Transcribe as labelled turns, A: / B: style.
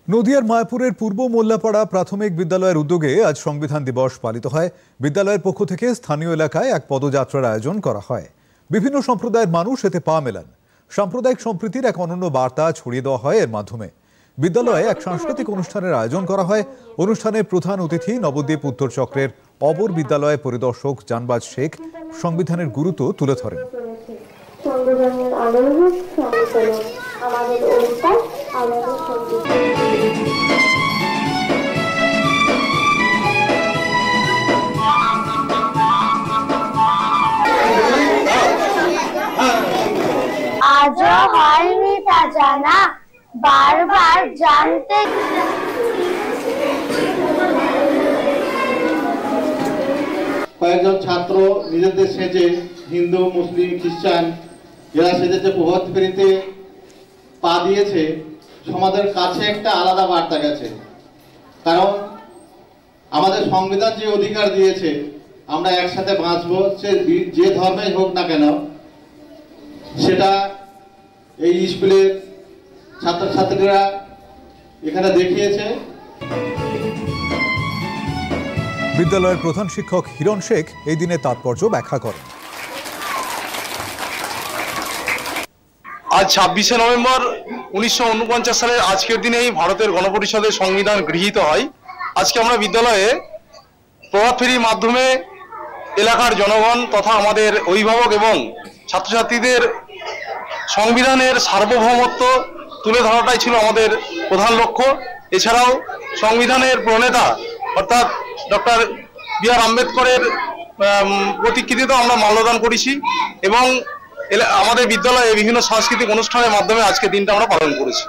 A: নদিয়ার মায়াপুরের পূর্ব মোল্লাপাড়া প্রাথমিক বিদ্যালয়ের উদ্যোগে আজ সংবিধান দিবস পালিত হয়। বিদ্যালয়ের পক্ষ থেকে স্থানীয় এলাকায় এক পদযাত্রার আয়োজন করা হয়। বিভিন্ন সম্প্রদায়ের মানুষ এতে পা মেলান। সাম্প্রদায়িক সম্প্রীতির এক অনন্য বার্তা ছড়িয়ে দেওয়া হয় এর মাধ্যমে। বিদ্যালয়ে এক সাংস্কৃতিক অনুষ্ঠানের আয়োজন করা হয়। অনুষ্ঠানে প্রধান অতিথি নবদ্বীপ উত্তর চক্রের অবর বিদ্যালয় পরিদর্শক জানবাজ শেখ সংবিধানের গুরুত্ব তুলে ধরেন।
B: আজও হয়নি তা জানা, বারবার জানতে।
C: কয়েকজন ছাত্র নিজেদের সেজে হিন্দু, মুসলিম, খ্রিস্টান যারা সেজেছে প্রভাত ফেরিতে পা দিয়েছে, সমাজের কাছে একটা আলাদা বার্তা গেছে। কারণ আমাদের সংবিধান যে অধিকার দিয়েছে আমরা একসাথে বাঁচবো, সে যে ধর্মেই হোক না কেন, সেটা এই স্কুলের ছাত্রছাত্রীরা এখানে দেখিয়েছে।
A: বিদ্যালয়ের প্রধান শিক্ষক হিরণ শেখ এই দিনে তাৎপর্য ব্যাখ্যা করেন।
D: আজ 26শে নভেম্বর 1949 সালের আজকের দিনেই ভারতের গণপরিষদের সংবিধান গৃহীত হয়। আজকে আমরা বিদ্যালয়ে প্রভাত ফেরির মাধ্যমে এলাকার জনগণ তথা আমাদের অভিভাবক এবং ছাত্রছাত্রীদের সংবিধানের সার্বভৌমত্ব তুলে ধরাটাই ছিল আমাদের প্রধান লক্ষ্য। এছাড়াও সংবিধানের প্রণেতা অর্থাৎ ডক্টর বি.আর. আম্বেদকরের প্রতিকৃতিতেও আমরা মাল্যদান করেছি এবং আমাদের বিদ্যালয়ে বিভিন্ন সাংস্কৃতিক অনুষ্ঠানের মাধ্যমে আজকের দিনটা আমরা পালন করেছি।